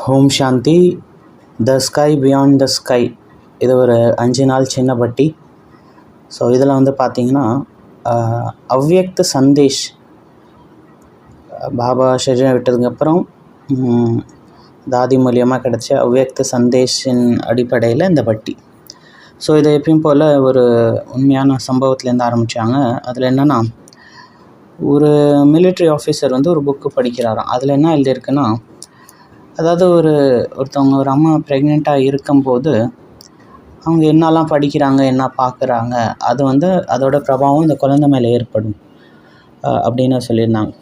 Home Shanthi. The sky beyond the sky, இது ஒரு 5 நாள் சின்ன பட்டி. ஸோ இதில் வந்து பார்த்திங்கன்னா அவ்யக்த சந்தேஷ், பாபா சரீரம் விட்டதுக்கப்புறம் தாதி மூலியமாக கிடச்ச அவ்யக்த சந்தேஷின் அடிப்படையில் இந்த பட்டி. ஸோ இதை எப்பயும் போல் ஒரு உண்மையான சம்பவத்துலேருந்து ஆரம்பித்தாங்க. அதில் என்னென்னா, ஒரு மிலிட்ரி ஆஃபீஸர் வந்து ஒரு புக்கு படிக்கிறாராம். அதில் என்ன எழுதியிருக்குன்னா, அதாவது ஒருத்தவங்க ஒரு அம்மா ப்ரெக்னெண்ட்டாக இருக்கும்போது அவங்க என்னெல்லாம் படிக்கிறாங்க, என்ன பார்க்குறாங்க, அது வந்து அதோட பிரபாவம் இந்த குழந்தை மேலே ஏற்படும் அப்படின்னு சொல்லியிருந்தாங்க.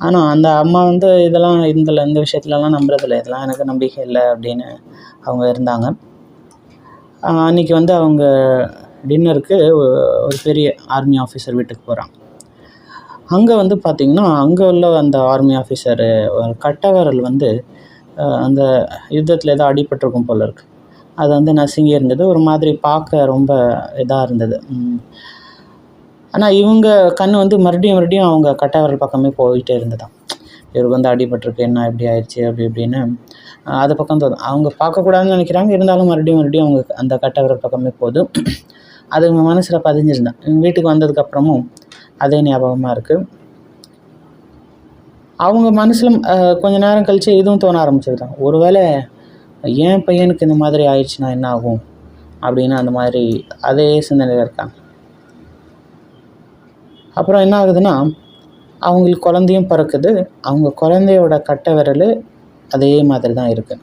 ஆனால் அந்த அம்மா வந்து இதெல்லாம் இந்த விஷயத்துலலாம் நம்புறதில்லை, இதெல்லாம் எனக்கு நம்பிக்கை இல்லை அப்படின்னு அவங்க இருந்தாங்க. அன்றைக்கி வந்து அவங்க டின்னருக்கு ஒரு பெரிய ஆர்மி ஆஃபீஸர் வீட்டுக்கு போகிறாங்க. அங்கே வந்து பார்த்திங்கன்னா, அங்கே உள்ள அந்த ஆர்மி ஆஃபீஸரு கட்டவரல் வந்து அந்த யுத்தத்தில் ஏதோ அடிபட்டிருக்கும் போல் இருக்குது. அது வந்து நசுங்கி இருந்தது, ஒரு மாதிரி பார்க்க ரொம்ப இதாக இருந்தது. ஆனால் இவங்க கண் வந்து மறுபடியும் அவங்க கட்டவரல் பக்கமே போயிட்டே இருந்ததான். இவருக்கு வந்து அடிபட்டிருக்கு, என்ன இப்படி ஆயிடுச்சு அப்படி இப்படின்னு அது பக்கம் தோணும். அவங்க பார்க்கக்கூடாதுன்னு நினைக்கிறாங்க, இருந்தாலும் மறுபடியும் அவங்க அந்த கட்டவரல் பக்கமே போகுது. அது இவங்க மனசில் பதிஞ்சிருந்தேன். வீட்டுக்கு வந்ததுக்கப்புறமும் அதே ஞாபகமாக இருக்குது. அவங்க மனசில் கொஞ்ச நேரம் கழித்து இதுவும் தோண ஆரம்பிச்சிருந்தாங்க, ஒருவேளை என் பையனுக்கு இந்த மாதிரி ஆயிடுச்சுன்னா என்ன ஆகும் அப்படின்னு அந்த மாதிரி அதே சிந்தனையில் இருக்காங்க. அப்புறம் என்ன ஆகுதுன்னா, அவங்களுக்கு குழந்தையும் பிறக்குது. அவங்க குழந்தையோட கட்டை விரல் அதே மாதிரி தான் இருக்குது.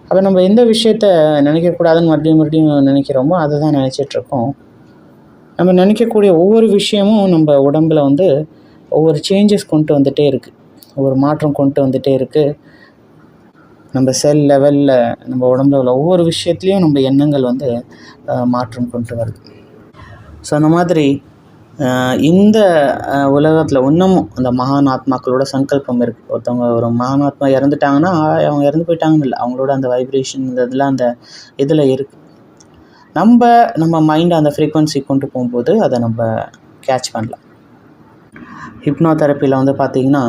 அப்போ நம்ம எந்த விஷயத்த நினைக்கக்கூடாதுன்னு மறுபடியும் நினைக்கிறோமோ அதை தான் நினச்சிட்ருக்கோம். நம்ம நினைக்கக்கூடிய ஒவ்வொரு விஷயமும் நம்ம உடம்பில் வந்து ஒவ்வொரு சேஞ்சஸ் கொண்டு வந்துகிட்டே இருக்குது, ஒவ்வொரு மாற்றம் கொண்டு வந்துகிட்டே இருக்குது. நம்ம செல் லெவலில் நம்ம உடம்புல உள்ள ஒவ்வொரு விஷயத்துலேயும் நம்ம எண்ணங்கள் வந்து மாற்றம் கொண்டு வருது. ஸோ அந்த மாதிரி இந்த உலகத்தில் இன்னமும் அந்த மகான் ஆத்மாக்களோட சங்கல்பம் இருக்குது. ஒருத்தவங்க ஒரு மகான் ஆத்மா இறந்துட்டாங்கன்னா அவங்க இறந்து போயிட்டாங்கன்னு இல்லை, அவங்களோட அந்த வைப்ரேஷன் இதெல்லாம் அந்த இதில் இருக்குது. நம்ம மைண்டை அந்த ஃப்ரீக்வன்சி கொண்டு போகும்போது அதை நம்ம கேட்ச் பண்ணலாம். ஹிப்னோதெரப்பியில் வந்து பார்த்திங்கன்னா,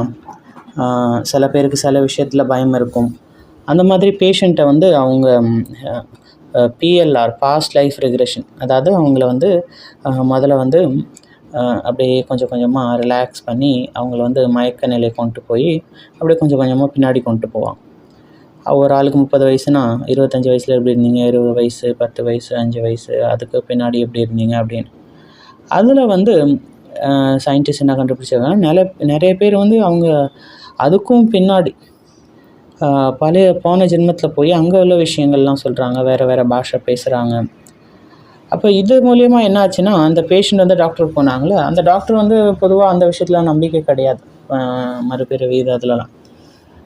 சில பேருக்கு சில விஷயத்தில் பயம் இருக்கும். அந்த மாதிரி பேஷண்ட்டை வந்து அவங்க பிஎல்ஆர், பாஸ்ட் லைஃப் ரெக்ரெஷன், அதாவது அவங்கள வந்து முதல்ல வந்து அப்படியே கொஞ்சம் கொஞ்சமாக ரிலாக்ஸ் பண்ணி அவங்கள வந்து மயக்க நிலையை கொண்டு போய் அப்படியே கொஞ்சம் கொஞ்சமாக பின்னாடி கொண்டு போவாங்க. ஒரு ஆளுக்கு 30 வயசுனா 25 வயசில் எப்படி இருந்தீங்க, 20 வயசு, 10 வயசு, 5 வயசு, அதுக்கு பின்னாடி எப்படி இருந்தீங்க அப்படின்னு. அதில் வந்து சயின்டிஸ்ட் என்ன கண்டுபிடிச்சிருக்காங்க, நிறைய பேர் வந்து அவங்க அதுக்கும் பின்னாடி பழைய போன ஜென்மத்தில் போய் அங்கே உள்ள விஷயங்கள்லாம் சொல்கிறாங்க, வேறு பாஷை பேசுகிறாங்க. அப்போ இது மூலயமா என்ன ஆச்சுன்னா, அந்த பேஷண்ட் வந்து டாக்டருக்கு போனாங்களே, அந்த டாக்டர் வந்து பொதுவாக அந்த விஷயத்தில் நம்பிக்கை கிடையாது, மறுபிறவி இது அதிலலாம்.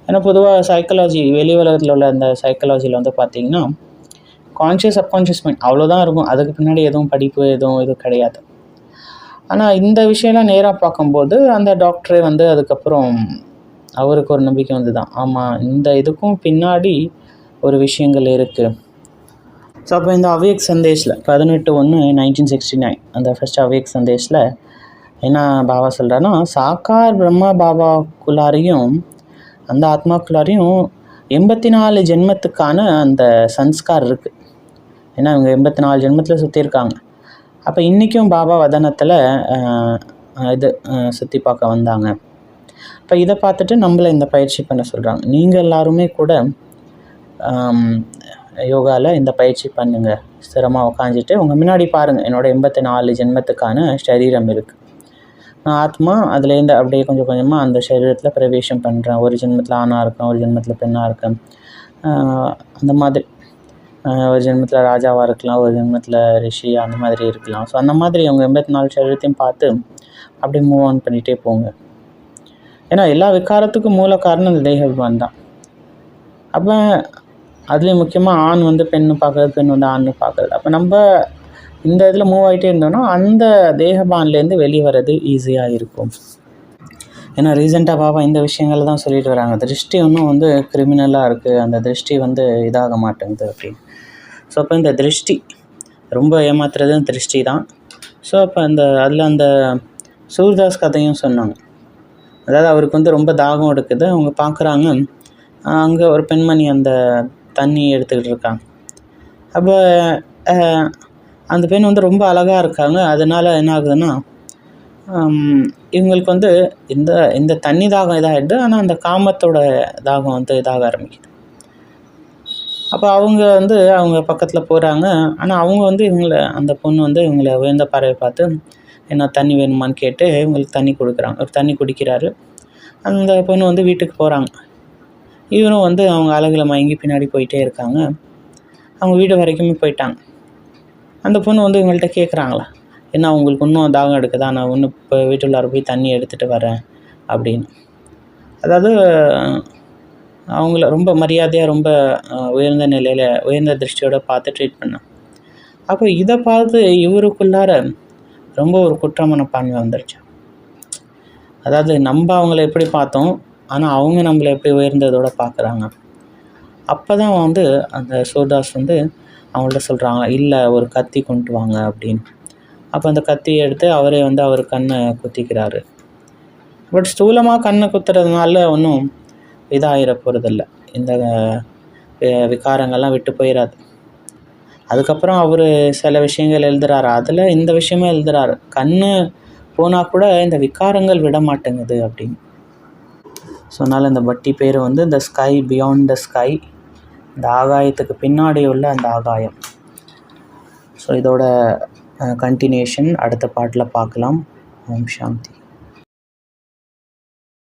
ஏன்னா பொதுவாக சைக்காலஜி, வெளி உலகத்தில் உள்ள அந்த சைக்காலஜியில் வந்து பார்த்திங்கன்னா கான்ஷியஸ் சப்கான்ஷியஸ் மைண்ட் அவ்வளோதான் இருக்கும், அதுக்கு பின்னாடி எதுவும் படிப்பு இது கிடையாது. ஆனால் இந்த விஷயம்லாம் நேராக பார்க்கும்போது அந்த டாக்டரே வந்து அதுக்கப்புறம் அவருக்கு ஒரு நம்பிக்கை வந்து தான், ஆமாம் இந்த இதுக்கும் பின்னாடி ஒரு விஷயங்கள் இருக்குது. ஸோ அப்போ இந்த அவ்யக் சந்தேஷில் 18/1/1969 அந்த ஃபர்ஸ்ட் அவ்யக் சந்தேஷில் என்ன பாபா சொல்கிறாருன்னா, சாக்கார் பிரம்மா பாபாக்குள்ளாரையும் அந்த ஆத்மாக்குள்ளாரையும் 84 ஜென்மத்துக்கான அந்த சன்ஸ்கார் இருக்குது. ஏன்னா இவங்க 84 ஜென்மத்தில் சுற்றிருக்காங்க. அப்போ இன்றைக்கும் பாபா வதனத்தில் இது சுற்றி பார்க்க வந்தாங்க. இப்போ இதை பார்த்துட்டு நம்மளை இந்த பயிற்சி பண்ண சொல்கிறாங்க. நீங்கள் எல்லாருமே கூட யோகாவில் இந்த பயிற்சி பண்ணுங்கள். ஸ்திரமாக உக்காந்துட்டு உங்கள் முன்னாடி பாருங்கள், என்னோடய 84 ஜென்மத்துக்கான சரீரம் இருக்குது. நான் ஆத்மா அதுலேருந்து அப்படியே கொஞ்சம் கொஞ்சமாக அந்த சரீரத்தில் பிரவேசம் பண்ணுறேன். ஒரு ஜென்மத்தில் ஆணாக இருக்கேன், ஒரு ஜென்மத்தில் பெண்ணாக இருக்கேன், அந்த மாதிரி ஒரு ஜென்மத்தில் ராஜாவாக இருக்கலாம், ஒரு ஜென்மத்தில் ரிஷி அந்த மாதிரி இருக்கலாம். ஸோ அந்த மாதிரி அவங்க 84 சரீரத்தையும் பார்த்து அப்படியே மூவ் ஆன் பண்ணிகிட்டே போங்க. ஏன்னா எல்லா விகாரத்துக்கும் மூல காரணம் இந்த தேகாபிமான் தான். அப்போ அதுலேயும் முக்கியமாக ஆண் வந்து பெண்ணு பார்க்குறது, பெண் வந்து ஆண்னு பார்க்குறது. அப்போ நம்ம இந்த இதில் மூவ் ஆகிட்டே இருந்தோம்னா அந்த தேகபான்லேருந்து வெளியே வர்றது ஈஸியாக இருக்கும். ஏன்னா ரீசெண்டாக பாபா இந்த விஷயங்கள் தான் சொல்லிட்டு வராங்க, திருஷ்டி இன்னும் வந்து கிரிமினலாக இருக்குது, அந்த திருஷ்டி வந்து இதாக மாட்டேங்குது அப்படின்னு. ஸோ அப்போ இந்த திருஷ்டி ரொம்ப ஏமாத்துறது திருஷ்டி தான். ஸோ அப்போ அதில் அந்த சூர்தாஸ் கதையும் சொன்னாங்க. அதாவது அவருக்கு வந்து ரொம்ப தாகம் எடுக்குது, அவங்க பார்க்குறாங்க அங்கே ஒரு பெண்மணி அந்த தண்ணி எடுத்துக்கிட்டு இருக்காங்க. அப்போ அந்த பெண் வந்து ரொம்ப அழகாக இருக்காங்க. அதனால் என்ன ஆகுதுன்னா, இவங்களுக்கு வந்து இந்த தண்ணி தாகம் இதாகிடுது. ஆனால் அந்த காமத்தோட தாகம் வந்து இதாக ஆரம்பிக்குது. அப்போ அவங்க பக்கத்தில் போகிறாங்க. ஆனால் அவங்க வந்து அந்த பொண்ணு வந்து இவங்களை உயர்ந்த பார்வை பார்த்து என்ன தண்ணி வேணுமான்னு கேட்டு இவங்களுக்கு தண்ணி கொடுக்குறாங்க. ஒரு தண்ணி குடிக்கிறாரு. அந்த பொண்ணு வந்து வீட்டுக்கு போகிறாங்க. இவரும் வந்து அவங்க அழகில் மயங்கி பின்னாடி போயிட்டே இருக்காங்க. அவங்க வீடு வரைக்குமே போயிட்டாங்க. அந்த பொண்ணு வந்து இவங்கள்ட்ட கேட்குறாங்களா, என்ன உங்களுக்கு இன்னும் தாகம் எடுக்குதா, நான் இன்னும் இப்போ வீட்டுள்ளார போய் தண்ணி எடுத்துகிட்டு வரேன் அப்படின்னு. அதாவது அவங்கள ரொம்ப மரியாதையாக ரொம்ப உயர்ந்த நிலையில் உயர்ந்த திருஷ்டியோடு பார்த்து ட்ரீட் பண்ணாங்க. அப்போ இதை பார்த்து இவருக்குள்ளார ரொம்ப ஒரு குற்ற மனப்பான்மை வந்துருச்சு. அதாவது நம்ம அவங்கள எப்படி பார்த்தோம், ஆனால் அவங்க நம்மளை எப்படி உயர்ந்ததோடு பார்க்குறாங்க. அப்போ தான் வந்து அந்த சூர்தாஸ் வந்து அவங்கள்ட்ட சொல்கிறாங்க, இல்லை ஒரு கத்தி கொண்டு வாங்க அப்படின்னு. அப்போ அந்த கத்தியை எடுத்து அவரே வந்து அவர் கண்ணை குத்திக்கிறாரு. பட் ஸ்தூலமாக கண்ணை குத்துறதுனால ஒன்றும் இதாகிட போகிறதில்ல. இந்த விகாரங்கள்லாம் விட்டு போயிடாது. அதுக்கப்புறம் அவர் சில விஷயங்கள் எழுதுகிறாரு. அதில் இந்த விஷயமே எழுதுகிறாரு, கண்ணு போனால் கூட இந்த விகாரங்கள் விட மாட்டேங்குது அப்படின்னு. ஸோ அதனால் இந்த பட்டி பேர் வந்து த ஸ்கை பியாண்ட் த ஸ்கை, இந்த ஆகாயத்துக்கு பின்னாடி உள்ள அந்த ஆகாயம். ஸோ இதோட கண்டினியூஷன் அடுத்த பாட்டில் பார்க்கலாம். ஓம் சாந்தி.